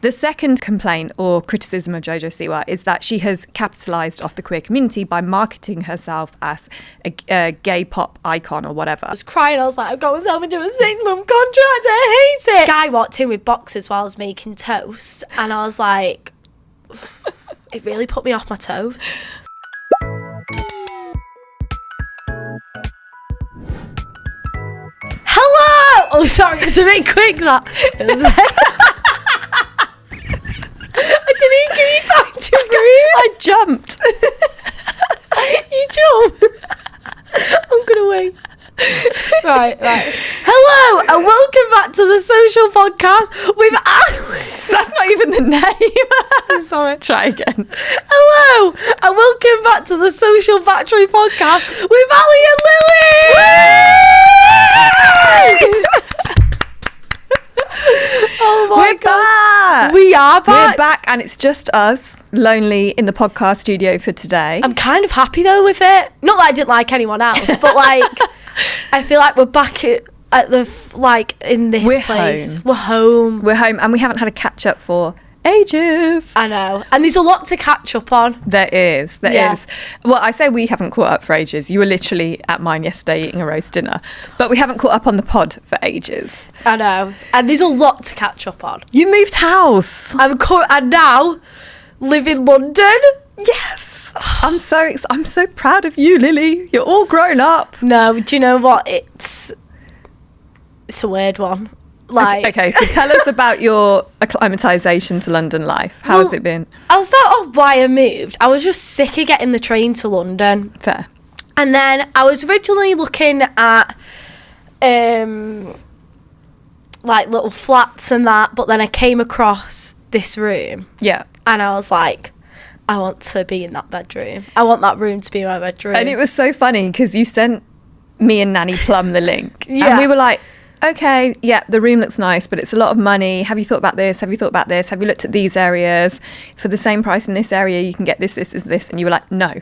The second complaint or criticism of Jojo Siwa is that she has capitalised off the queer community by marketing herself as a gay pop icon or whatever. I was crying. I was like, I've got myself into a 6-month contract. I hate it. Guy walked in with boxes while I was making toast, and I was like, it really put me off my toast. Hello! Oh, sorry, it's a bit quick, that. It was I didn't even give you time to breathe. I jumped. You jumped. I'm going to wait. Right. Hello, and welcome back to the Social Podcast with Alice. That's not even the name. Sorry. Try again. Hello, and welcome back to the Social Factory Podcast with Ali and Lily. Oh my We're God. back. We are back. We're back, and it's just us, lonely, in the podcast studio for today. I'm kind of happy though with it. Not that I didn't like anyone else, but like, I feel like we're back at the in this place. Home. We're home. We're home, and we haven't had a catch up for ages. I know, and there's a lot to catch up on. There is. Well, I say we haven't caught up for ages. You were literally at mine yesterday eating a roast dinner, but we haven't caught up on the pod for ages. I know, and there's a lot to catch up on. You moved house. I now live in London. Yes. I'm so proud of you, Lily. You're all grown up. No, do you know what? It's a weird one. Like, okay, so tell us about your acclimatisation to London life. How has it been? I'll start off why I moved. I was just sick of getting the train to London. Fair. And then I was originally looking at like little flats and that, but then I came across this room. Yeah. And I was like, I want to be in that bedroom. I want that room to be my bedroom. And it was so funny because you sent me and Nanny Plum the link. Yeah. And we were like, okay, yeah, the room looks nice, but it's a lot of money. Have you thought about this? Have you thought about this? Have you looked at these areas? For the same price in this area, you can get this. And you were like, no,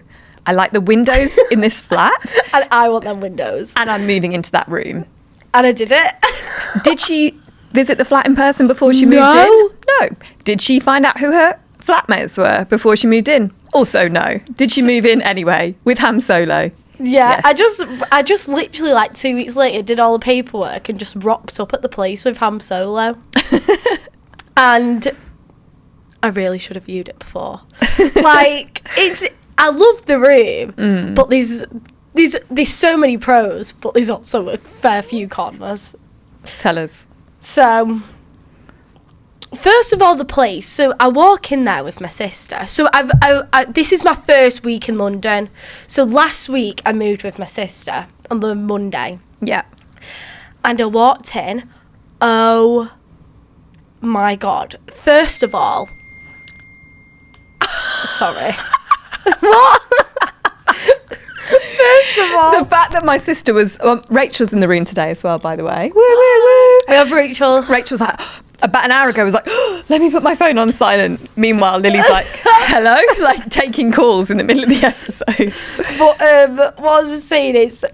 I like the windows in this flat. And I want them windows. And I'm moving into that room. And I did it. Did she visit the flat in person before she moved in? No. Did she find out who her flatmates were before she moved in? Also no. Did she move in anyway with Ham Solo? Yeah, Yes. I just literally like 2 weeks later did all the paperwork and just rocked up at the place with Ham Solo. And I really should have viewed it before. Like, I love the room, but there's so many pros, but there's also a fair few cons. Tell us. So, first of all, the place. So I walk in there with my sister. So this is my first week in London. So last week I moved with my sister on the Monday. Yeah. And I walked in. Oh my God. First of all, sorry. What? First of all, The fact that my sister was... Rachel's in the room today as well, by the way. Woo, woo, woo. we have Rachel. Rachel was like... About an hour ago, was like, let me put my phone on silent. Meanwhile, Lily's like, hello? Like, taking calls in the middle of the episode. But what I was saying is,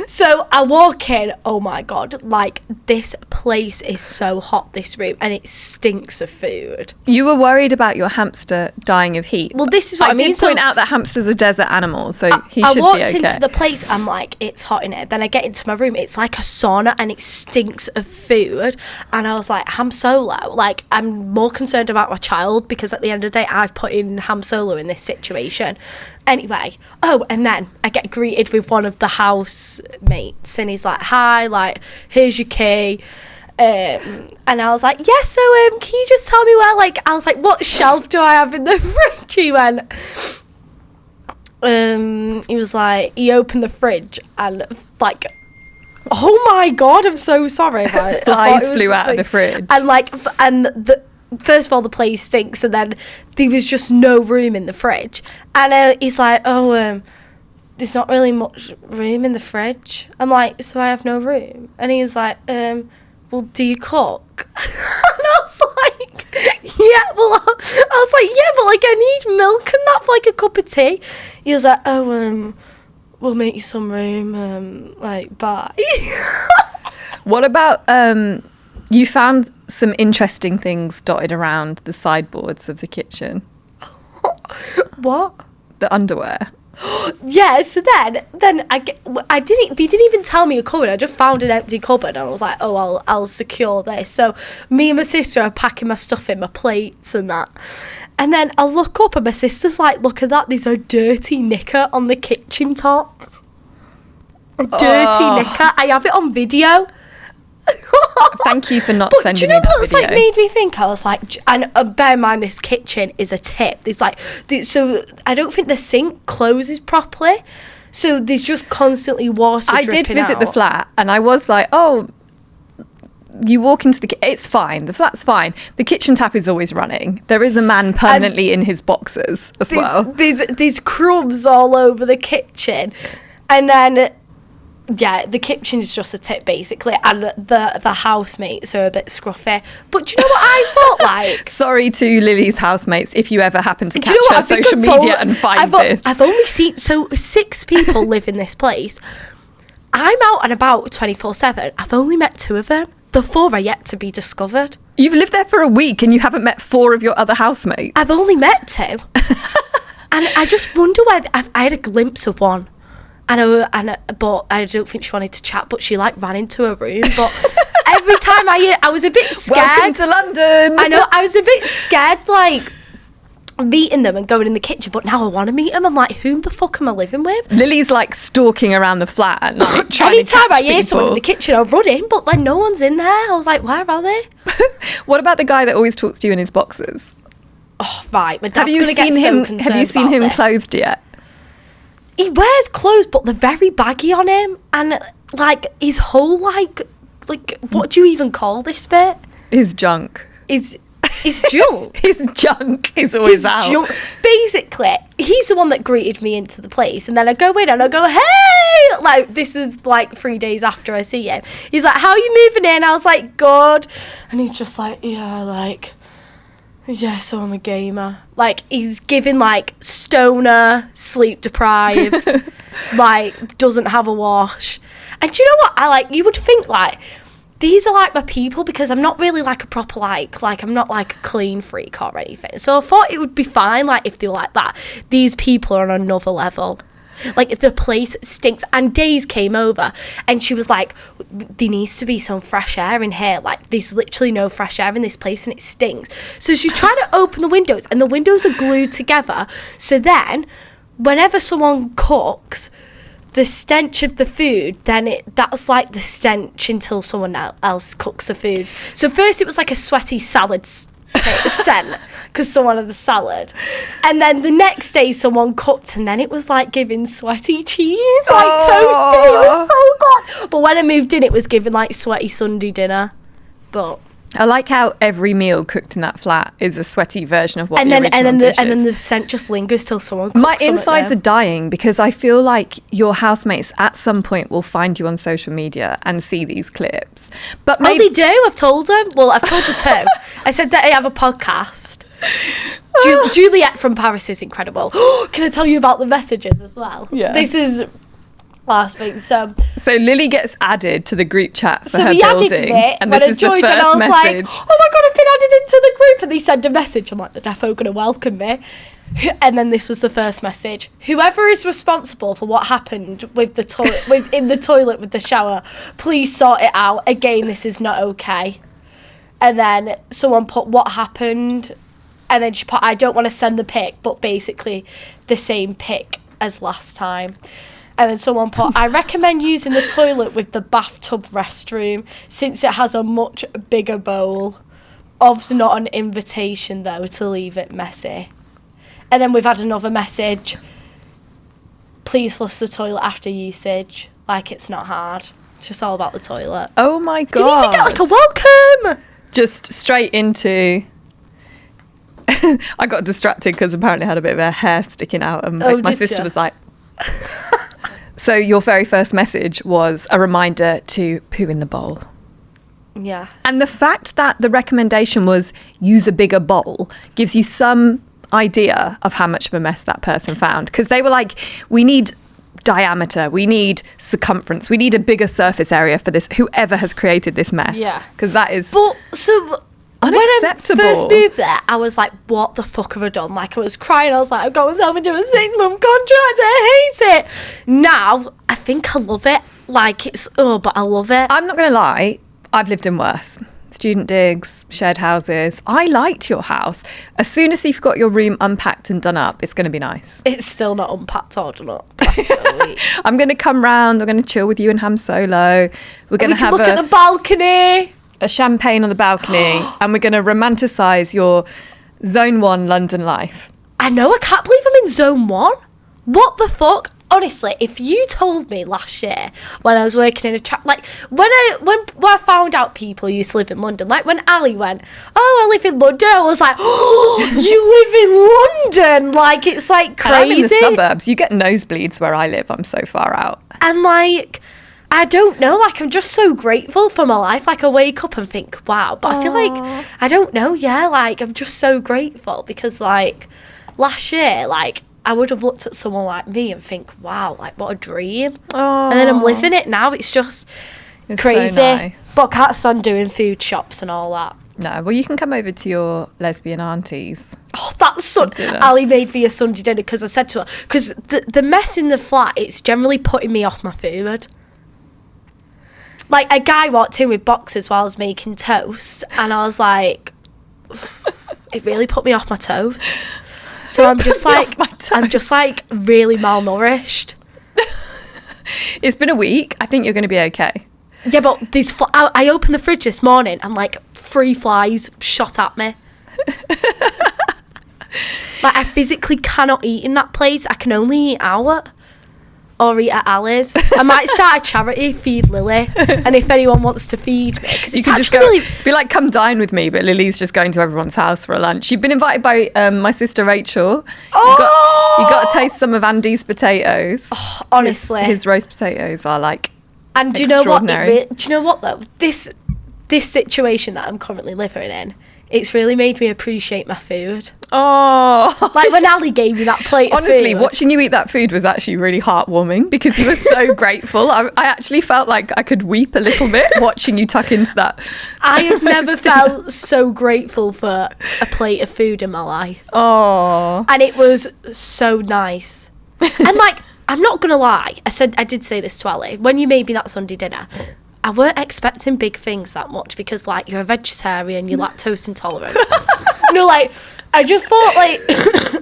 so I walk in, oh my God, like, this place is so hot, this room, and it stinks of food. You were worried about your hamster dying of heat. Well, this is what I mean. I did point out that hamsters are desert animals, so he should be okay. I walked into the place, I'm like, it's hot in here. Then I get into my room, it's like a sauna, and it stinks of food. And I was like, Ham Solo, like, I'm more concerned about my child, because at the end of the day, I've put in Ham Solo in this situation. Anyway, and then I get greeted with one of the housemates, and he's like, hi, like, here's your key. And I was like, yeah, so can you just tell me where, like, I was like, what shelf do I have in the fridge? He went, he was like, he opened the fridge and, like, oh my God, I'm so sorry. Flies flew out of the fridge. And, like, first of all, the place stinks, and then there was just no room in the fridge. And he's like, there's not really much room in the fridge. I'm like, so I have no room? And he was like, well, do you cook? And I was like, yeah, well, I was like, yeah, but, like, I need milk and that for, like, a cup of tea. He was like, we'll make you some room, like, bye. What about, you found some interesting things dotted around the sideboards of the kitchen. What? The underwear. Yeah, so then they didn't even tell me a cupboard. I just found an empty cupboard and I was like, oh, I'll secure this. So me and my sister are packing my stuff in, my plates and that. And then I look up and my sister's like, look at that, there's a dirty knicker on the kitchen tops. A dirty knicker. I have it on video. Thank you for not sending me that video. But do you know what's like made me think? I was like, and bear in mind this kitchen is a tip. There's like, so I don't think the sink closes properly, so there's just constantly water dripping out. I did visit the flat, and I was like, oh, you walk into it's fine. The flat's fine. The kitchen tap is always running. There is a man permanently in his boxers as well. There's crumbs all over the kitchen, and then. Yeah, the kitchen's just a tip basically, and the housemates are a bit scruffy. But do you know what I thought like? Sorry to Lily's housemates if you ever happen to catch her social media and find this. I've only seen 6 people live in this place. I'm out and about 24/7. I've only met 2 of them. The 4 are yet to be discovered. You've lived there for a week and you haven't met 4 of your other housemates. I've only met 2, and I just wonder why. I had a glimpse of one. But I don't think she wanted to chat, but she like ran into her room. But every time I was a bit scared. Welcome to London. I know, I was a bit scared like meeting them and going in the kitchen, but now I want to meet them. I'm like, who the fuck am I living with? Lily's like stalking around the flat at night trying to catch Anytime I hear people. someone in the kitchen, I run in, but then no one's in there. I was like, where are they? What about the guy that always talks to you in his boxers? Oh, right, my dad's going to get so concerned. Have you seen him this. clothed yet? He wears clothes, but they're very baggy on him, and like his whole like what do you even call this bit? His junk. His junk. His junk is always out. Basically, he's the one that greeted me into the place, and then I go in and I go, hey! Like, this is like 3 days after I see him. He's like, how are you moving in? I was like, good. And he's just like, yeah, so I'm a gamer. Like, he's giving like stoner, sleep deprived, like doesn't have a wash. And do you know what? You would think like, these are like my people, because I'm not really like a proper like I'm not like a clean freak or anything. So I thought it would be fine like if they were like that. These people are on another level. Like, the place stinks. And Days came over and she was like, there needs to be some fresh air in here. Like, there's literally no fresh air in this place and it stinks. So she's trying to open the windows and the windows are glued together. So then, whenever someone cooks, the stench of the food, that's like the stench until someone else cooks the food. So first it was like a sweaty salad scent because someone had a salad, and then the next day someone cooked and then it was like giving sweaty cheese, like toasty. It was so good. But when I moved in it was giving like sweaty Sunday dinner. But I like how every meal cooked in that flat is a sweaty version of what and the then original dish and then is. the scent just lingers till someone cooks. My insides are dying because I feel like your housemates at some point will find you on social media and see these clips. But they do. I've told them. Well, I've told the 2. I said that I have a podcast. Juliet from Paris is incredible. Can I tell you about the messages as well? Yeah. This is last week. So Lily gets added to the group chat for her he building, added me and when this I is the joined, first and I was message. like, "Oh my god, I've been added into the group!" And they sent a message. I'm like, "The defo gonna welcome me." And then this was the first message: whoever is responsible for what happened with the toilet, in the toilet with the shower, please sort it out. Again, this is not okay. And then someone put what happened, and then she put, I don't want to send the pic, but basically the same pic as last time. And then someone put, I recommend using the toilet with the bathtub restroom since it has a much bigger bowl. Obviously not an invitation though to leave it messy. And then we've had another message. Please flush the toilet after usage. Like, it's not hard. It's just all about the toilet. Oh my god! Didn't even get like a welcome. Just straight into. I got distracted because apparently I had a bit of a hair sticking out, and my sister was like. So your very first message was a reminder to poo in the bowl. Yeah. And the fact that the recommendation was use a bigger bowl gives you some idea of how much of a mess that person found. Because they were like, we need diameter, we need circumference, we need a bigger surface area for this, whoever has created this mess. Yeah. Because that is But so unacceptable. when I first moved there, I was like, what the fuck have I done? Like, I was crying. I was like, I've got myself into a 6-month contract. I hate it. Now, I think I love it. Like, but I love it. I'm not going to lie, I've lived in worse. Student digs, shared houses. I liked your house. As soon as you've got your room unpacked and done up, it's going to be nice. It's still not unpacked or done up. I'm going to come round. I'm going to chill with you and Ham Solo. We're going to have look at the balcony. A champagne on the balcony, and we're going to romanticise your Zone 1 London life. I know, I can't believe I'm in Zone 1. What the fuck? Honestly, if you told me last year when I was working in a like when I found out people used to live in London, like when Ali went, oh, I live in London, I was like, oh, you live in London, like it's like crazy. And I'm in the suburbs. You get nosebleeds where I live. I'm so far out. And like, I don't know, like I'm just so grateful for my life. Like I wake up and think, wow, but I feel like I don't know, yeah, like I'm just so grateful because like last year, like I would have looked at someone like me and think, wow, like what a dream. And then I'm living it now. It's just crazy. So nice. But I can't stand doing food shops and all that. No, well, you can come over to your lesbian aunties. Oh, that's Ali made me a Sunday dinner because I said to her, because the mess in the flat, it's generally putting me off my food. Like a guy walked in with boxes while I was making toast and I was like, it really put me off my toast. So I'm just like really malnourished. It's been a week. I think you're going to be okay. Yeah, but I opened the fridge this morning and like 3 flies shot at me. Like I physically cannot eat in that place. I can only eat out or eat at Ali's. I might start a charity, Feed Lily, and if anyone wants to feed me, because You can just go, be like, come dine with me, but Lily's just going to everyone's house for a lunch. You've been invited by my sister Rachel. You got to taste some of Andy's potatoes. Oh, honestly, his roast potatoes are like and do you know what? extraordinary. Do you know what though? This situation that I'm currently living in, it's really made me appreciate my food. Oh, like when Ali gave me that plate honestly, of food. watching you eat that food was actually really heartwarming because you were so grateful. I actually felt like I could weep a little bit watching you tuck into that. I have never felt so grateful for a plate of food in my life. Oh, and it was so nice. And like, I'm not gonna lie, I did say this to Ali when you made me that Sunday dinner. I weren't expecting big things that much because like you're a vegetarian, you're lactose intolerant. No, like I just thought like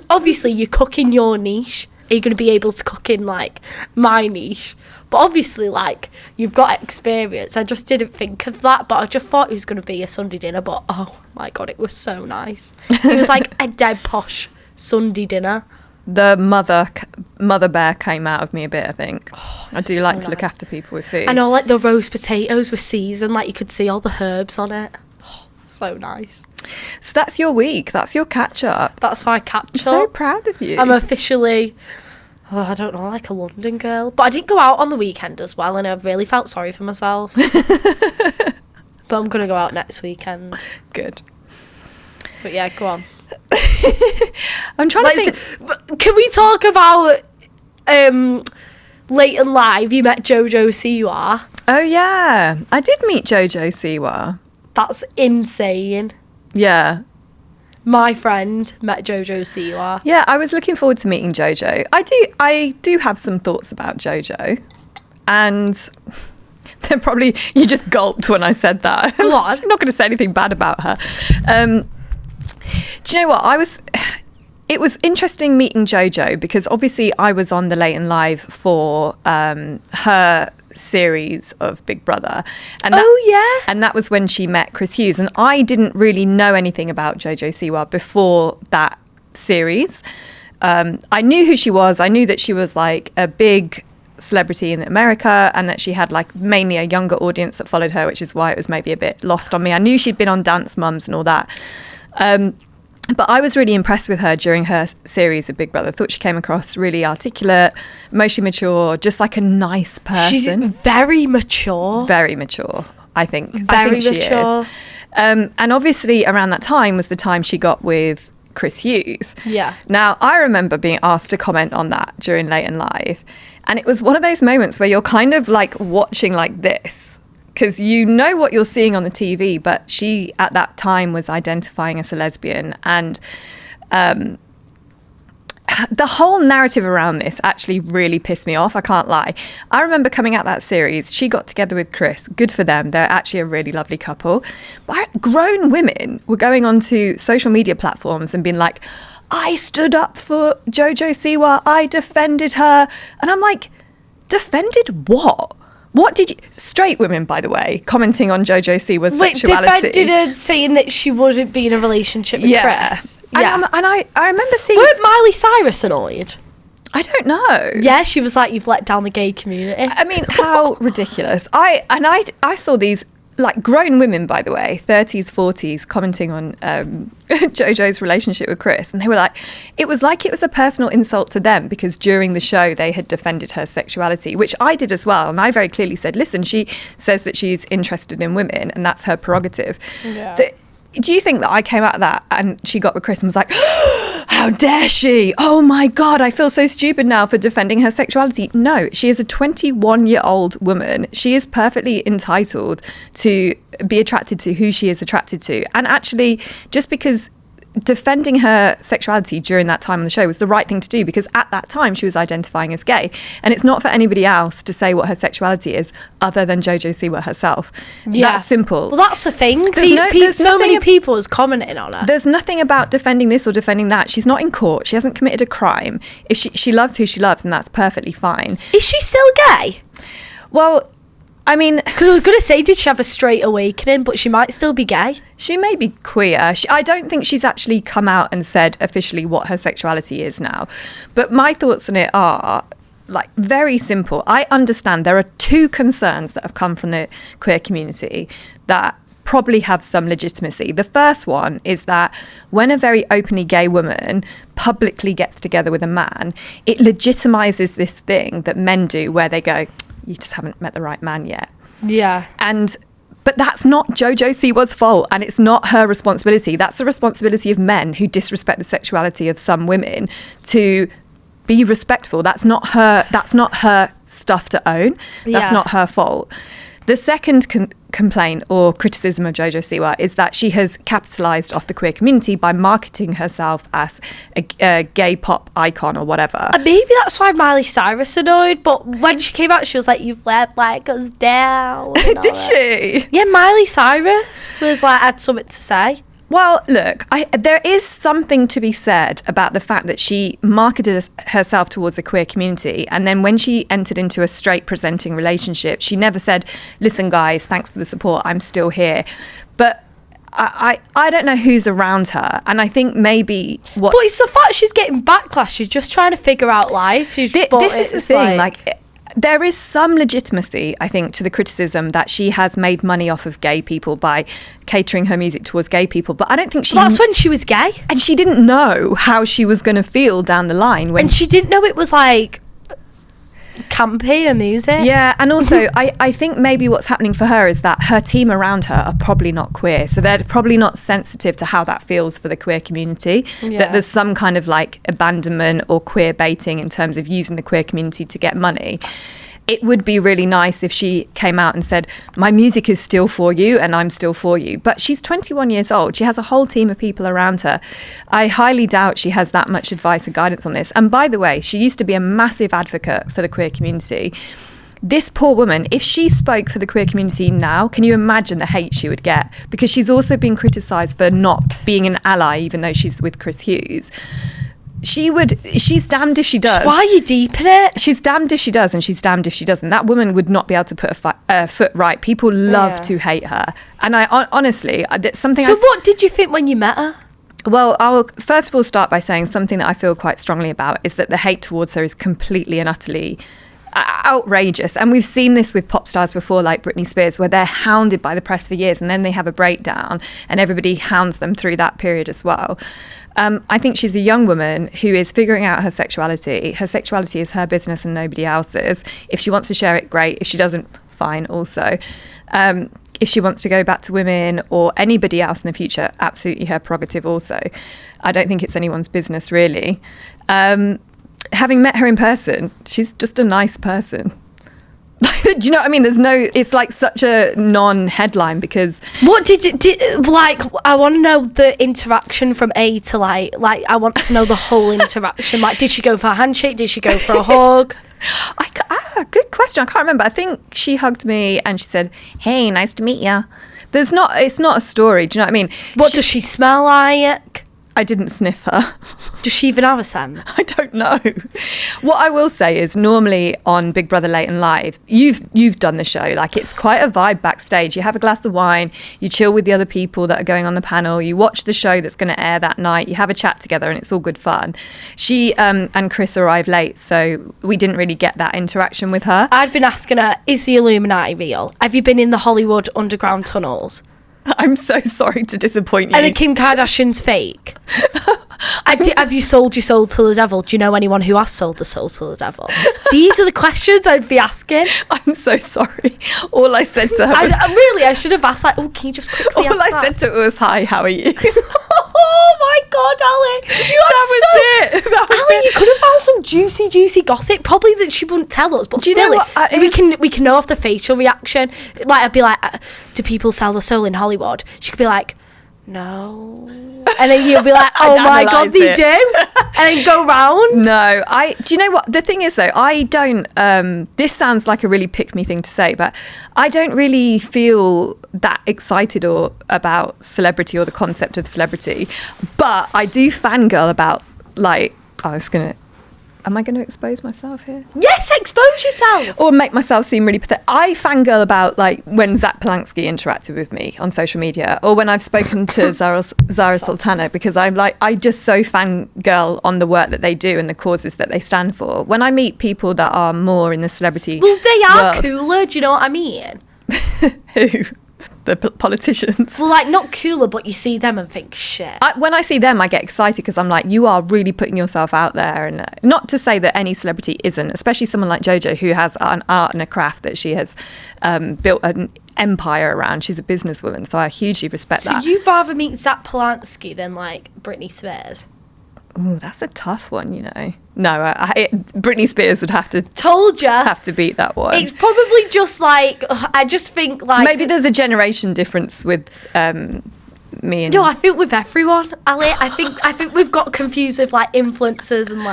obviously you cook in your niche. Are you going to be able to cook in like my niche? But obviously like you've got experience. I just didn't think of that, but I just thought it was going to be a Sunday dinner. But oh my God, it was so nice. It was like a dead posh Sunday dinner. The mother bear came out of me a bit, I think. I do like to look after people with food. I know, like the roast potatoes were seasoned, like you could see all the herbs on it. Oh, so nice. So that's your week. That's your catch up. That's my catch up. I'm so proud of you. I'm officially, I don't know, like a London girl. But I did go out on the weekend as well, and I really felt sorry for myself. But I'm going to go out next weekend. Good. But yeah, go on. I'm trying to think. Can we talk about late and live? You met Jojo Siwa. Oh yeah, I did meet Jojo Siwa. That's insane. Yeah. My friend met Jojo Siwa. Yeah, I was looking forward to meeting Jojo. I do have some thoughts about Jojo, and they're probably, you just gulped when I said that. Go on. I'm not going to say anything bad about her. Do you know what? It was interesting meeting Jojo because obviously I was on the Late and Live for her series of Big Brother. And and that was when she met Chris Hughes. And I didn't really know anything about Jojo Siwa before that series. I knew who she was. I knew that she was like a big celebrity in America and that she had like mainly a younger audience that followed her, which is why it was maybe a bit lost on me. I knew she'd been on Dance Mums and all that. But I was really impressed with her during her series of Big Brother. I thought she came across really articulate, emotionally mature, just like a nice person. She's very mature. Very mature, I think. Very I think mature. She is. And obviously around that time was the time she got with Chris Hughes. Yeah. Now, I remember being asked to comment on that during Late and Live. And it was one of those moments where you're kind of like watching like this, because you know what you're seeing on the TV, but she at that time was identifying as a lesbian. And the whole narrative around this actually really pissed me off. I can't lie. I remember coming out that series, she got together with Chris. Good for them. They're actually a really lovely couple. But grown women were going onto social media platforms and being like, I stood up for Jojo Siwa. I defended her. And I'm like, defended what? What did you... Straight women, by the way, commenting on Jojo Siwa's sexuality. Defended her, saying that she wouldn't be in a relationship with Chris. Yeah. And I remember seeing... Weren't Miley Cyrus annoyed? I don't know. Yeah, she was like, you've let down the gay community. I mean, how ridiculous. I saw these, like, grown women, by the way, 30s, 40s, commenting on Jojo's relationship with Chris. And they were like it was a personal insult to them because during the show they had defended her sexuality, which I did as well. And I very clearly said, listen, she says that she's interested in women and that's her prerogative. Yeah. Do you think that I came out of that and she got with Chris and was like, how dare she? Oh my God, I feel so stupid now for defending her sexuality. No, she is a 21-year-old woman. She is perfectly entitled to be attracted to who she is attracted to. And actually, just because defending her sexuality during that time on the show was the right thing to do, because at that time she was identifying as gay, and it's not for anybody else to say what her sexuality is other than Jojo Siwa herself. Yeah. That's simple. Well, that's the thing. So many people is commenting on her. There's nothing about defending this or defending that. She's not in court. She hasn't committed a crime. If she loves who she loves, and that's perfectly fine. Is she still gay? Well, I mean, because I was going to say, did she have a straight awakening? But she might still be gay. She may be queer. I don't think she's actually come out and said officially what her sexuality is now. But my thoughts on it are, like, very simple. I understand there are two concerns that have come from the queer community that probably have some legitimacy. The first one is that when a very openly gay woman publicly gets together with a man, it legitimizes this thing that men do where they go, you just haven't met the right man yet. Yeah. But that's not Jojo Siwa's fault, and it's not her responsibility. That's the responsibility of men who disrespect the sexuality of some women to be respectful. That's not her stuff to own. That's not her fault. The second complaint or criticism of Jojo Siwa is that she has capitalised off the queer community by marketing herself as a gay pop icon or whatever. And maybe that's why Miley Cyrus annoyed, but when she came out, she was like, you've let like us down. Did she? Yeah, Miley Cyrus was like, had something to say. Well, look, there is something to be said about the fact that she marketed herself towards a queer community, and then when she entered into a straight presenting relationship, she never said, listen guys, thanks for the support, I'm still here. But I don't know who's around her, and I think maybe But it's the fact she's getting backlash. She's just trying to figure out life. This is the thing, like there is some legitimacy, I think, to the criticism that she has made money off of gay people by catering her music towards gay people. But I don't think that's when she was gay. And she didn't know how she was going to feel down the line. And she didn't know it was like campy and music. Yeah, and also I think maybe what's happening for her is that her team around her are probably not queer, so they're probably not sensitive to how that feels for the queer community. That there's some kind of like abandonment or queer baiting in terms of using the queer community to get money. It would be really nice if she came out and said, my music is still for you and I'm still for you. But she's 21 years old. She has a whole team of people around her. I highly doubt she has that much advice and guidance on this. And by the way, she used to be a massive advocate for the queer community. This poor woman, if she spoke for the queer community now, can you imagine the hate she would get? Because she's also been criticised for not being an ally, even though she's with Chris Hughes. She's damned if she does. Why are you deep in it? She's damned if she does and she's damned if she doesn't. That woman would not be able to put a foot right. People love to hate her. And I honestly, that's something. So what did you think when you met her? Well, I'll first of all start by saying something that I feel quite strongly about is that the hate towards her is completely and utterly outrageous. And we've seen this with pop stars before, like Britney Spears, where they're hounded by the press for years and then they have a breakdown and everybody hounds them through that period as well. I think she's a young woman who is figuring out her sexuality. Her sexuality is her business and nobody else's. If she wants to share it, great. If she doesn't, fine also. if she wants to go back to women or anybody else in the future, absolutely her prerogative also. I don't think it's anyone's business, really. Having met her in person, she's just a nice person. Do you know what I mean? It's like such a non-headline because... What did I want to know the interaction from A to like I want to know the whole interaction. Like, did she go for a handshake? Did she go for a hug? Good question. I can't remember. I think she hugged me and she said, "Hey, nice to meet ya." It's not a story. Do you know what I mean? What does she smell like? I didn't sniff her. Does she even have a scent? I don't know. What I will say is normally on Big Brother Late and Live, you've done the show. Like, it's quite a vibe backstage. You have a glass of wine, you chill with the other people that are going on the panel, you watch the show that's going to air that night, you have a chat together, and it's all good fun. She and Chris arrived late, so we didn't really get that interaction with her. I'd been asking her, is the Illuminati real? Have you been in the Hollywood underground tunnels? I'm so sorry to disappoint you. And the Kim Kardashian's fake. Have you sold your soul to the devil? Do you know anyone who has sold the soul to the devil? These are the questions I'd be asking. I'm so sorry. All I said to her was... I should have asked, like, oh, can you just quickly ask that? All I said to her was, "Hi, how are you?" Oh my God, Ali. That was Ali, you could have found some juicy gossip. Probably that she wouldn't tell us, but still, we can know off the facial reaction. Like, I'd be like, do people sell the soul in Hollywood? She could be like, no. And then you'll be like, oh my God, they do. And then go round. No, do you know what? The thing is, though, I don't, this sounds like a really pick-me thing to say, but I don't really feel that excited about celebrity or the concept of celebrity. But I do fangirl about, like, am I going to expose myself here? Yes, expose yourself. Or make myself seem really pathetic. I fangirl about, like, when Zach Polanski interacted with me on social media, or when I've spoken to Zara Sultana, because I just so fangirl on the work that they do and the causes that they stand for. When I meet people that are more in the celebrity they are world, cooler, do you know what I mean? Who? The politicians. Well, like, not cooler, but you see them and think, shit. When I see them, I get excited because I'm like, you are really putting yourself out there. And not to say that any celebrity isn't, especially someone like Jojo, who has an art and a craft that she has built an empire around. She's a businesswoman, so I hugely respect that. So you'd rather meet Zach Polanski than, like, Britney Spears? Oh, that's a tough one, you know. No, Britney Spears would have to... Told ya. Have to beat that one. It's probably just like... I just think, like... Maybe there's a generation difference with me and... No, I think with everyone, Ali. I think we've got confused with, like, influencers and,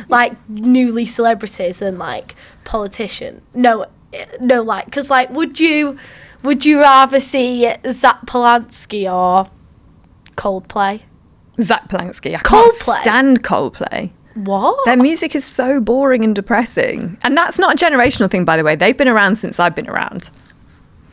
like newly celebrities and, like, politicians. No, like... Because, like, would you rather see Zach Polanski or Coldplay? Zach Polanski. I can't stand Coldplay. What? Their music is so boring and depressing. And that's not a generational thing, by the way. They've been around since I've been around.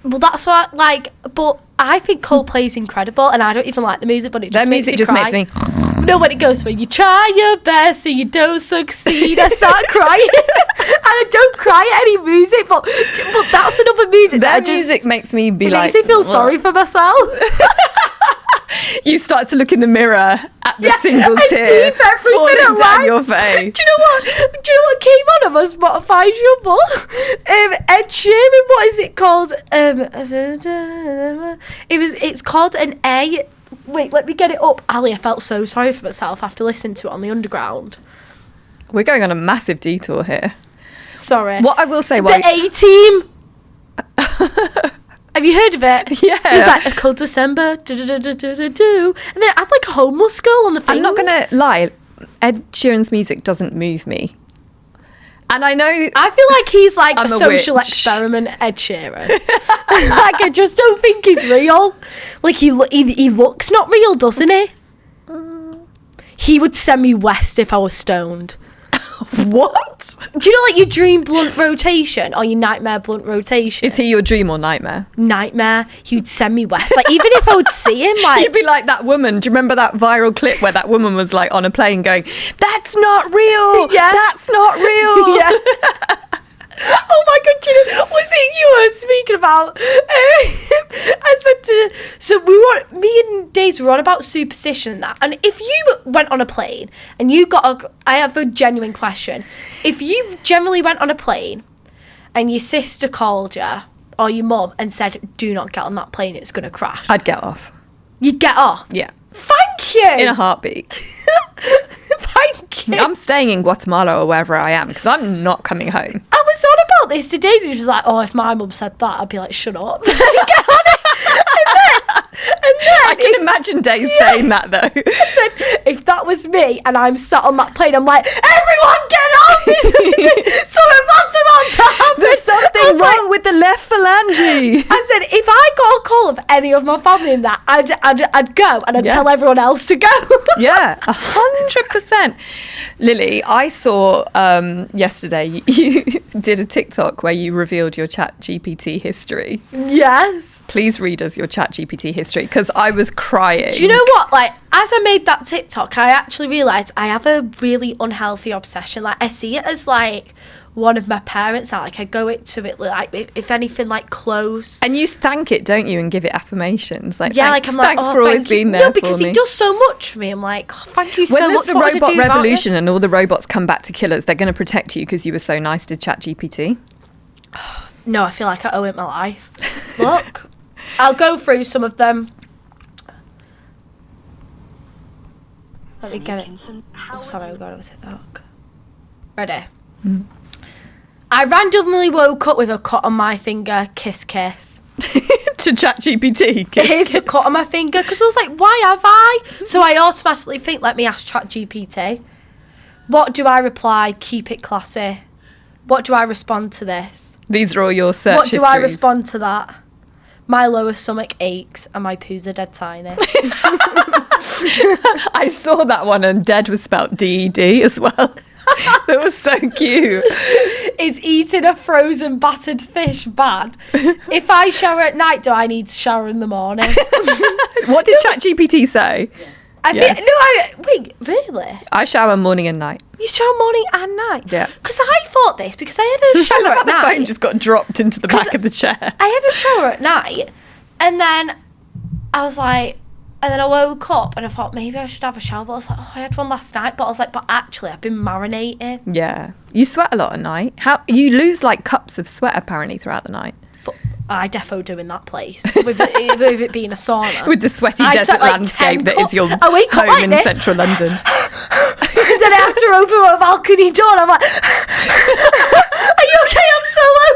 Well, that's what, like, but I think Coldplay is incredible, and I don't even like the music, but it just makes me cry. Their music just makes me... No, when it goes when you try your best and you don't succeed, I start crying. And I don't cry at any music, but that's another music. Their music makes me be like... It makes me feel sorry for myself. You start to look in the mirror at the single tear falling down your face. Do you know what came on my Spotify shuffle? Ed Sheeran, what is it called? It's called an A. Wait, let me get it up. Ali, I felt so sorry for myself after listening to it on the underground. We're going on a massive detour here. Sorry. What I will say... The A-Team. Have you heard of it? Yeah. It's like, a cold December, do. And then it had like a homeless girl on the thing. I'm not going to lie. Ed Sheeran's music doesn't move me. And I know... I feel like he's like a social experiment, Ed Sheeran. Like, I just don't think he's real. Like, he looks not real, doesn't he? He would send me west if I was stoned. What? Do you know, like, your dream blunt rotation or your nightmare blunt rotation? Is he your dream or nightmare? Nightmare. He would send me west. Like, even if I would see him, like... You'd be like that woman. Do you remember that viral clip where that woman was, like, on a plane going, "That's not real! Yeah. That's not real!" Yeah. Oh my God, was it you were speaking about? I said to... So me and Daisy were on about superstition and that. And if you went on a plane and you I have a genuine question. If you generally went on a plane and your sister called you or your mum and said, do not get on that plane, it's going to crash, I'd get off. you'd get off? Yeah. Thank you. In a heartbeat. Thank you. I'm staying in Guatemala or wherever I am because I'm not coming home. I was on about this today. She was like, oh, if my mum said that, I'd be like, shut up. Get on it. And then I can imagine Daisy saying that though. I said, if that was me and I'm sat on that plane, I'm like, everyone get off! Something bad's about to happen. There's something wrong with the left phalange. I said, if I got a call of any of my family in that, I'd go and I'd tell everyone else to go. Yeah, 100%. Lily, I saw yesterday you did a TikTok where you revealed your ChatGPT history. Yes. Please read us your ChatGPT history because I was crying. Do you know what? Like, as I made that TikTok, I actually realised I have a really unhealthy obsession. Like, I see it as like one of my parents. Like, I go into it like, if anything, like close. And you thank it, don't you, and give it affirmations. Like, yeah, thanks, like I'm like, thanks oh, for always thank you. being there. No, because for me. it does so much for me. I'm like, oh, thank you so when much. there's the robot revolution and all the robots come back to kill us, they're going to protect you because you were so nice to ChatGPT. No, I feel like I owe it my life. Look, I'll go through some of them. Let me get it. Oh, sorry, I got it. Ready? Mm. I randomly woke up with a cut on my finger. Kiss, kiss. To ChatGPT. Here's the cut on my finger because I was like, why have I? So I automatically think, let me ask ChatGPT. What do I reply? Keep it classy. What do I respond to this? These are all your search What do I histories. respond to that? My lower stomach aches and my poos are dead tiny. I saw that one and dead was spelt D-E-D as well. That was so cute. Is eating a frozen battered fish bad? If I shower at night, do I need to shower in the morning? What did ChatGPT say? Yes. Wait, really? I shower morning and night. You shower morning and night? Yeah. Because I thought this, because I had a shower Look at how the night. phone just got dropped into the back of the chair. I had a shower at night, and then I was like, and then I woke up and I thought maybe I should have a shower, but I was like, oh, I had one last night, but I was like, but actually I've been marinating. Yeah. You sweat a lot at night. How you lose like cups of sweat apparently throughout the night. I defo do in that place with it being a sauna. With the sweaty I desert sweat, like, landscape 10 that is your I wake up home like in this. central London. And then I have to open my balcony door and I'm like, are you okay? I'm so low.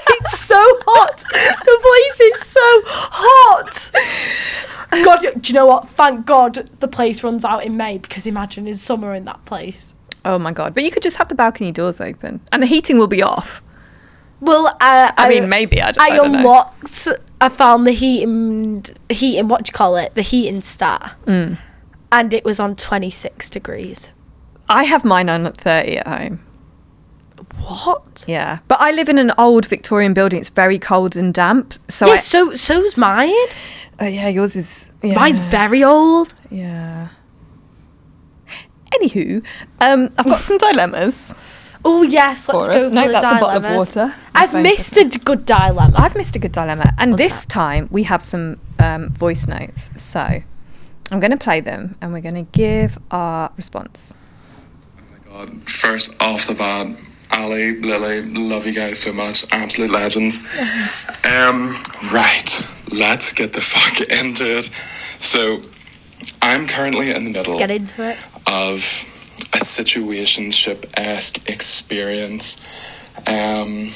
It's so hot. The place is so hot. God, do you know what? Thank God the place runs out in May, because imagine it's summer in that place. Oh my God. But you could just have the balcony doors open and the heating will be off. Well, I mean, maybe. I don't know. unlocked. I found the heating. What do you call it? The heating stat, and it was on 26 degrees. I have mine on 30 at home. What? Yeah, but I live in an old Victorian building. It's very cold and damp. So Yeah, so's mine. yeah, yours is. Yeah. Mine's very old. Yeah. Anywho, I've got some dilemmas. Oh yes, let's For go us. for No, the that's a bottle of dilemmas. water. I've missed a good dilemma. I've missed a good dilemma, and What's this that? time we have some voice notes. So I'm going to play them, and we're going to give our response. Oh my God. First off the bat, Ali, Lily, love you guys so much. Absolute legends. Right, let's get the fuck into it. So, I'm currently in the middle Let's get into it. of a situationship-esque experience. And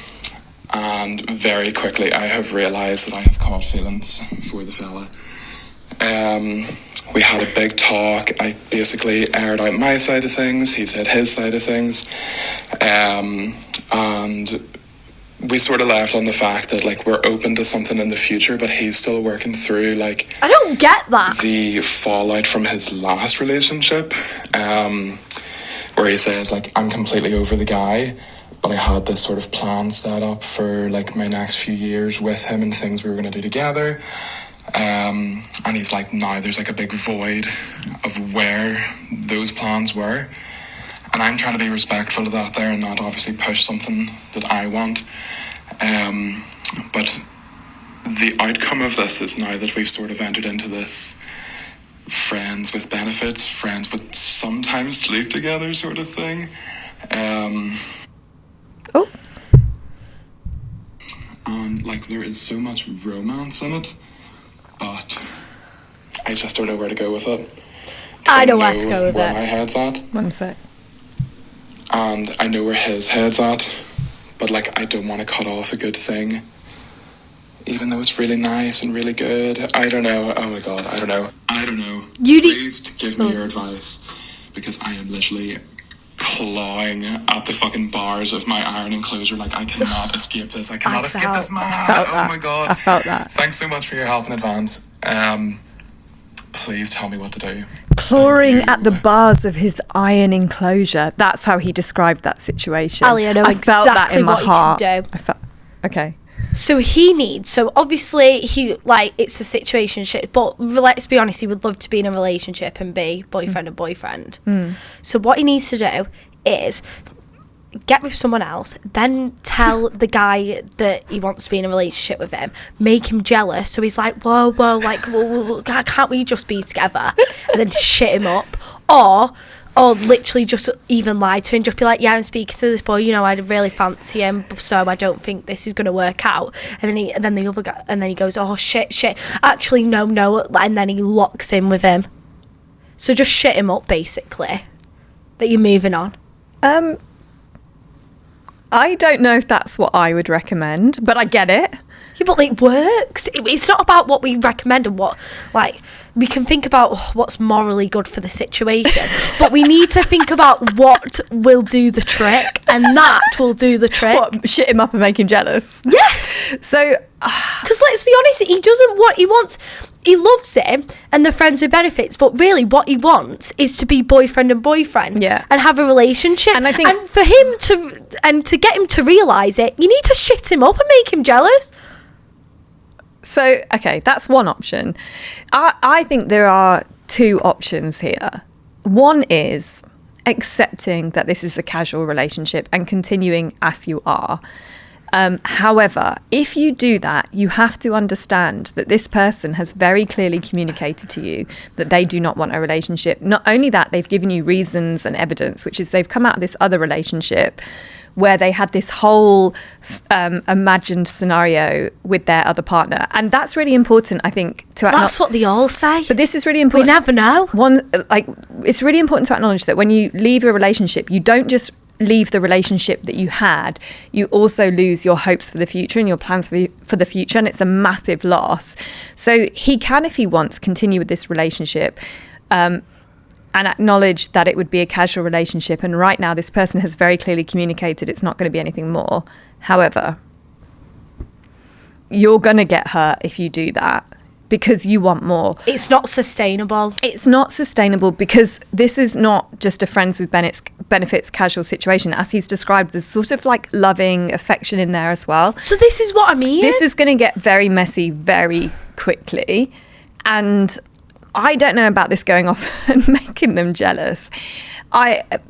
very quickly I have realised that I have caught feelings for the fella. We had a big talk. I basically aired out my side of things. He said his side of things. And we sort of left on the fact that, like, we're open to something in the future, but he's still working through, like, I don't get that. the fallout from his last relationship, where he says, like, I'm completely over the guy, but I had this sort of plan set up for, like, my next few years with him and things we were going to do together. And he's like, now there's like a big void of where those plans were. And I'm trying to be respectful of that there and not obviously push something that I want. But the outcome of this is now that we've sort of entered into this friends with benefits, friends but sometimes sleep together sort of thing. Oh. and like there is so much romance in it, but I just don't know where to go with it. I know where to go with where it. my head's at, One sec. and I know where his head's at, but like I don't want to cut off a good thing, even though it's really nice and really good. I don't know. Oh my god, I don't know. Please give me your advice, because I am literally clawing at the fucking bars of my iron enclosure. Like, I cannot escape this. I cannot escape this, man. Oh my god. I felt that. Thanks so much for your help in advance. Please tell me what to do. Clawing at the bars of his iron enclosure. That's how he described that situation. Ali, I know felt that exactly in my what you heart. can do. Okay. So obviously it's a situationship, but let's be honest, he would love to be in a relationship and be boyfriend and boyfriend. So what he needs to do is get with someone else, then tell the guy that he wants to be in a relationship with him, make him jealous, so he's like, whoa, like, whoa, can't we just be together? And then shit him up. Or literally just even lie to him, just be like, yeah, I'm speaking to this boy, you know, I really fancy him, so I don't think this is going to work out. And then the other guy, and then he goes, oh, shit, actually, no, and then he locks in with him. So just shit him up, basically, that you're moving on. I don't know if that's what I would recommend, but I get it. Yeah, but it works. It's not about what we recommend and what, like, we can think about what's morally good for the situation, but we need to think about what will do the trick, and that will do the trick. What, shit him up and make him jealous? Yes! So, Because let's be honest, he wants, he loves him and the friends with benefits, but really what he wants is to be boyfriend and boyfriend, yeah, and have a relationship. And I think, and for him to get him to realise it, you need to shit him up and make him jealous. So, okay, that's one option. I think there are two options here. One is accepting that this is a casual relationship and continuing as you are. However, if you do that, you have to understand that this person has very clearly communicated to you that they do not want a relationship. Not only that, they've given you reasons and evidence, which is they've come out of this other relationship where they had this whole imagined scenario with their other partner. And that's really important, I think, to acknowledge. That's what they all say. But this is really important. We never know. It's really important to acknowledge that when you leave a relationship, you don't just leave the relationship that you had, you also lose your hopes for the future and your plans for the future, and it's a massive loss. So he can, if he wants, continue with this relationship, and acknowledge that it would be a casual relationship. And right now, this person has very clearly communicated it's not going to be anything more. However, you're going to get hurt if you do that because you want more. It's not sustainable. It's not sustainable because this is not just a friends with benefits casual situation. As he's described, there's sort of like loving affection in there as well. So this is what I mean. This is going to get very messy very quickly. And I don't know about this going off and making them jealous. That's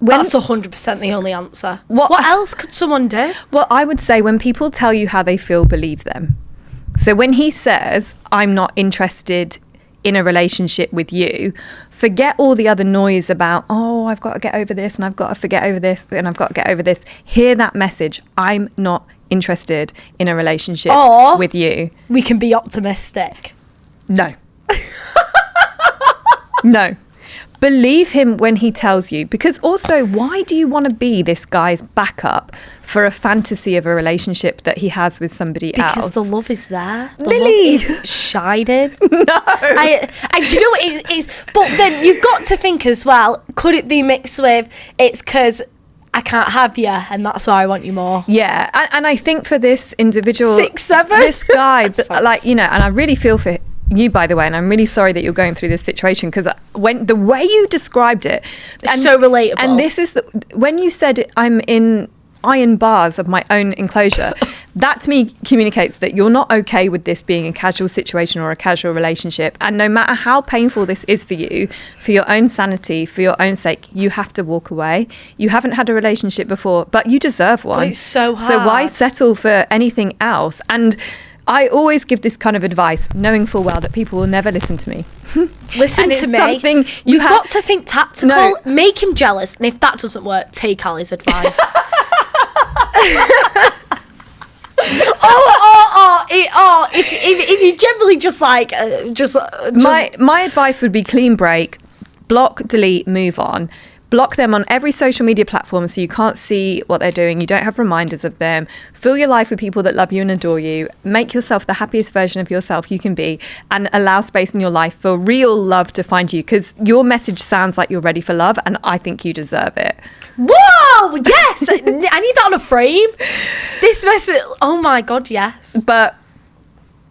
100% the only answer. What else could someone do? Well, I would say when people tell you how they feel, believe them. So when he says, I'm not interested in a relationship with you, forget all the other noise about, oh, I've got to get over this and I've got to forget over this and I've got to get over this. Hear that message. I'm not interested in a relationship with you. We can be optimistic. No. No. Believe him when he tells you, because also, why do you want to be this guy's backup for a fantasy of a relationship that he has with somebody else? Because the love is there. The Lily! love is shining. No. I do you know what it is? But then you've got to think as well, could it be mixed with, it's because I can't have you and that's why I want you more? Yeah. And I think for this individual, 6'7", this guy, like, you know, and I really feel for you, by the way, and I'm really sorry that you're going through this situation, because when the way you described it, it's so relatable. And this is when you said I'm in iron bars of my own enclosure, that to me communicates that you're not okay with this being a casual situation or a casual relationship. And no matter how painful this is for you, for your own sanity, for your own sake, you have to walk away. You haven't had a relationship before, but you deserve one. But it's so hard. So why settle for anything else? And I always give this kind of advice, knowing full well that people will never listen to me. Listen to me. You've got to think tactical. No. Make him jealous, and if that doesn't work, take Ali's advice. If you generally just like, My advice would be clean break, block, delete, move on. Block them on every social media platform so you can't see what they're doing. You don't have reminders of them. Fill your life with people that love you and adore you. Make yourself the happiest version of yourself you can be, and allow space in your life for real love to find you, because your message sounds like you're ready for love, and I think you deserve it. Whoa, yes, I need that on a frame. This message, oh my God, yes. But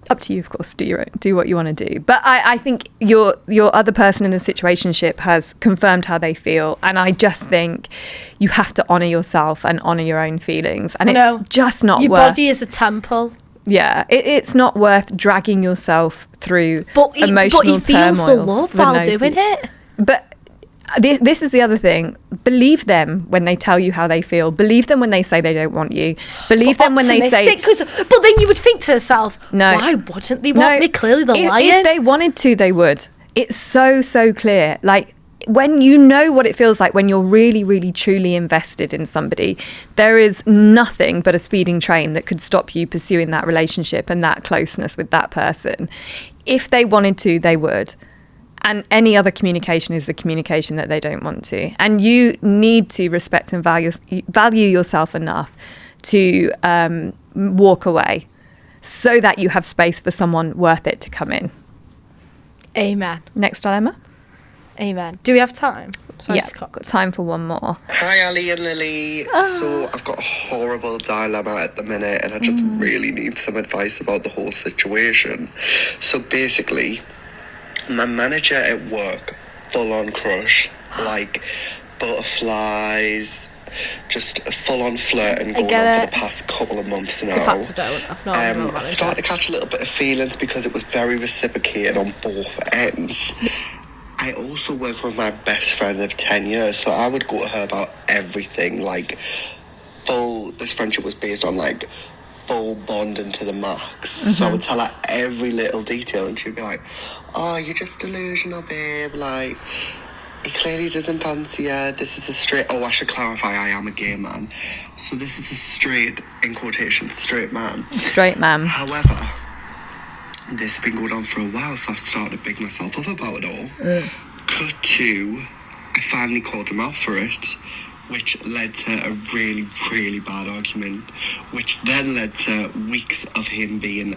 up to you, of course. Do what you want to do. But I think your other person in the situationship has confirmed how they feel, and I just think you have to honour yourself and honour your own feelings, and it's just not your worth. body is a temple. Yeah, it's not worth dragging yourself through emotional turmoil. But you feel so love while doing it. But this is the other thing. Believe them when they tell you how they feel. Believe them when they say they don't want you. Believe them when they say... But then you would think to yourself, no, why wouldn't they want me? Clearly they're lying. If they wanted to, they would. It's so clear. Like, when you know what it feels like when you're really, really, truly invested in somebody, there is nothing but a speeding train that could stop you pursuing that relationship and that closeness with that person. If they wanted to, they would. And any other communication is a communication that they don't want to. And you need to respect and value yourself enough to walk away so that you have space for someone worth it to come in. Amen. Next dilemma. Amen. Do we have time? Yeah, got time for one more. Hi, Ali and Lily. So I've got a horrible dilemma at the minute, and I just really need some advice about the whole situation. So basically, my manager at work, full on crush, like butterflies, just full on flirting going on for the past couple of months now. In fact, I don't. I've not I started to catch a little bit of feelings because it was very reciprocated on both ends. I also work with my best friend of 10 years, so I would go to her about everything, like this friendship was based on like full bonding to the max. So I would tell her every little detail, and she'd be like, oh, you're just delusional, babe, like, he clearly doesn't fancy you, this is a straight, I should clarify, I am a gay man, so this is a straight, in quotation, straight man. Straight man. However, this has been going on for a while, so I started to big myself up about it all. Cut to, I finally called him out for it, which led to a really, really bad argument, which then led to weeks of him being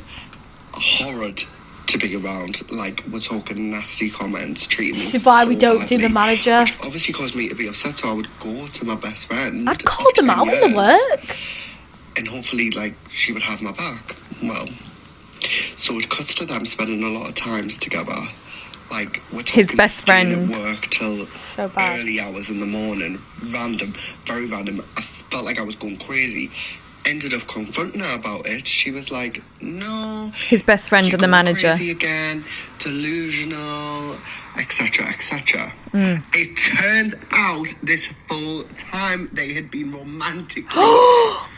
horrid to be around. Like, we're talking nasty comments, treating me This is why we so don't badly, do the manager. which obviously caused me to be upset, so I would go to my best friend. I'd call them out in the work. And hopefully, like, she would have my back. Well, so it cuts to them spending a lot of times together. Like, we're talking His best staying friend. at work till So bad. early hours in the morning. Random, very random. I felt like I was going crazy. Ended up confronting her about it. She was like, no. His best friend you're and the going manager. Crazy again, delusional, etc., etc. It turned out this full time they had been romantically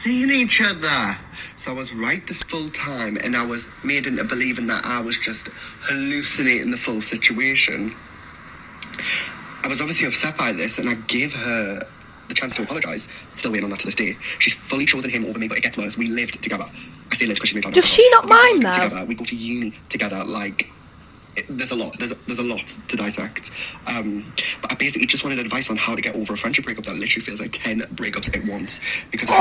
seeing each other. So I was right this full time, and I was made into believing that I was just hallucinating the full situation. I was obviously upset by this, and I gave her the chance to apologise. Still waiting on that to this day. She's fully chosen him over me, but it gets worse. We lived together. I say lived because she moved on. Does she not mind though? Together. We go to uni together. Like, there's a lot. There's a lot to dissect. But I basically just wanted advice on how to get over a friendship breakup that literally feels like 10 breakups at once. Because I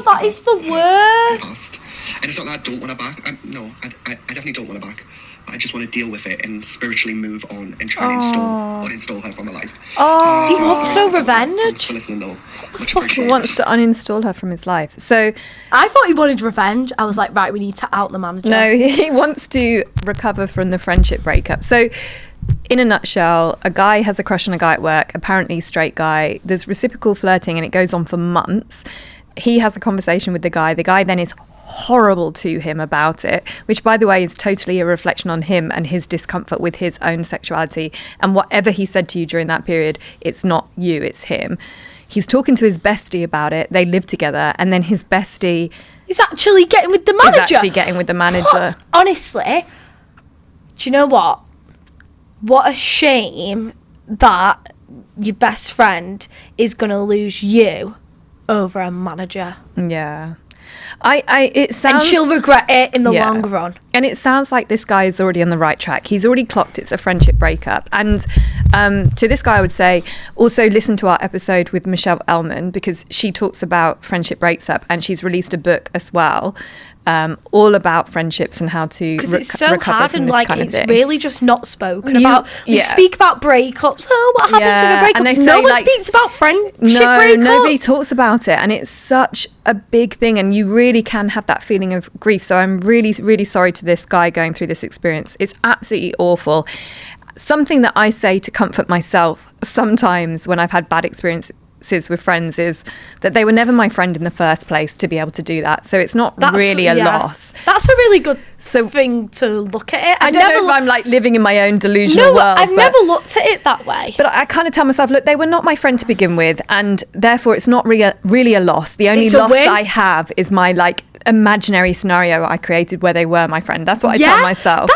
that is the worst. And it's not that I don't want her back. I definitely don't want her back. I just want to deal with it and spiritually move on and try and uninstall her from my life. He wants no revenge. Thanks for listening, though. Much He appreciated. wants to uninstall her from his life. So I thought he wanted revenge. I was like, right, we need to out the manager. no, he wants to recover from the friendship breakup. So in a nutshell, a guy has a crush on a guy at work, apparently straight guy. There's reciprocal flirting and it goes on for months. He has a conversation with the guy. The guy then is horrible to him about it, which, by the way, is totally a reflection on him and his discomfort with his own sexuality. And whatever he said to you during that period, it's not you, it's him. He's talking to his bestie about it. They live together, and then his bestie He's actually getting with the manager. What? Honestly, do you know what? What a shame that your best friend is going to lose you over a manager. Yeah. It sounds, and she'll regret it in the Yeah. long run. And it sounds like this guy is already on the right track. He's already clocked it's a friendship breakup. And to this guy, I would say also listen to our episode with Michelle Elman, because she talks about friendship breaks up, and she's released a book as well, all about friendships and how to Because it's so recover hard, from and this like kind of it's thing. really just not spoken You- about. They yeah. speak about breakups. Oh, what happens Yeah, in a and breakup? they No say, one like- speaks about friendship No, breakups. nobody talks about it, and it's such a big thing, and you really can have that feeling of grief. So I'm really, really sorry to this guy going through this experience. It's absolutely awful. Something that I say to comfort myself sometimes when I've had bad experiences with friends is that they were never my friend in the first place to be able to do that. So it's not really a loss. That's a really good So- thing to look at it. I don't know if I'm like living in my own delusional No, world. I've but- never looked at it that way. But I kind of tell myself, look, they were not my friend to begin with, and therefore it's not really a loss. The only It's a loss win. I have is my like imaginary scenario I created where they were my friend. That's what I tell myself.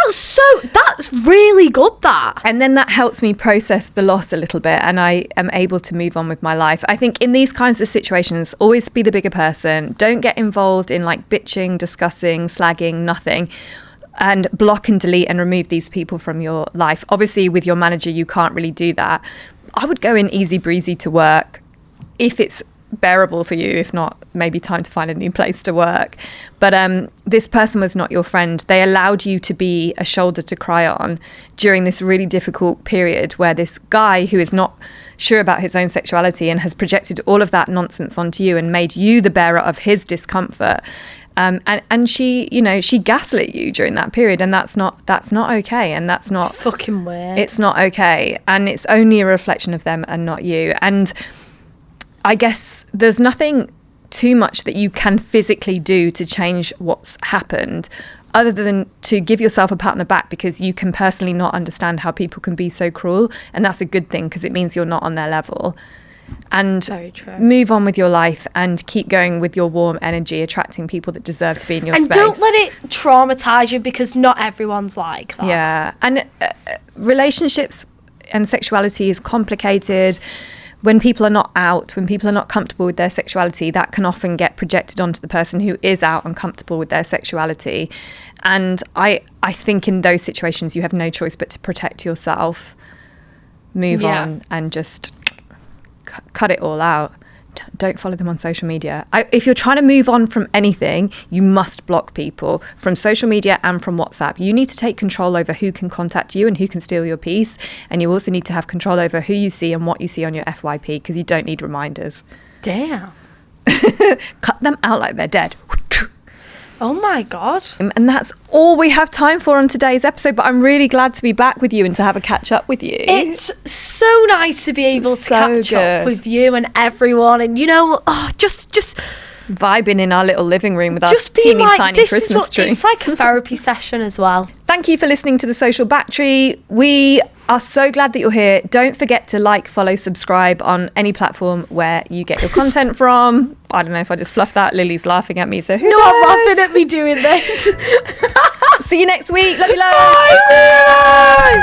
That's really good, that. And then that helps me process the loss a little bit, and I am able to move on with my life. I think in these kinds of situations, always be the bigger person. Don't get involved in like bitching, discussing, slagging, nothing. And block and delete and remove these people from your life. Obviously, with your manager, you can't really do that. I would go in easy breezy to work if it's bearable for you. If not, maybe time to find a new place to work. But this person was not your friend. They allowed you to be a shoulder to cry on during this really difficult period where this guy who is not sure about his own sexuality and has projected all of that nonsense onto you and made you the bearer of his discomfort. And she, she gaslit you during that period, and that's not okay, and that's not It's fucking weird. It's not okay, and it's only a reflection of them and not you. And I guess there's nothing too much that you can physically do to change what's happened, other than to give yourself a pat on the back, because you can personally not understand how people can be so cruel, and that's a good thing because it means you're not on their level. And Very true. move on with your life and keep going with your warm energy, attracting people that deserve to be in your And space. don't let it traumatize you, because not everyone's like that. Yeah. And relationships and sexuality is complicated. When people are not out, when people are not comfortable with their sexuality, that can often get projected onto the person who is out and comfortable with their sexuality. And I think in those situations, you have no choice but to protect yourself, move on, and just cut it all out. Don't follow them on social media. If you're trying to move on from anything, you must block people from social media and from WhatsApp. You need to take control over who can contact you and who can steal your peace. And you also need to have control over who you see and what you see on your FYP, because you don't need reminders. Damn. Cut them out like they're dead. Oh my God. And that's all we have time for on today's episode. But I'm really glad to be back with you and to have a catch up with you. It's so nice to be able to So catch up good. with you and everyone, and just Vibing in our little living room with our just being teeny like, tiny this Christmas is what tree. it's like, a therapy session as well. Thank you for listening to The Social Battery. We are so glad that you're here. Don't forget to like, follow, subscribe on any platform where you get your content from. I don't know if I just fluffed that. Lily's laughing at me, so who No, knows? I'm laughing at me doing this. See you next week. Love you loads. Bye.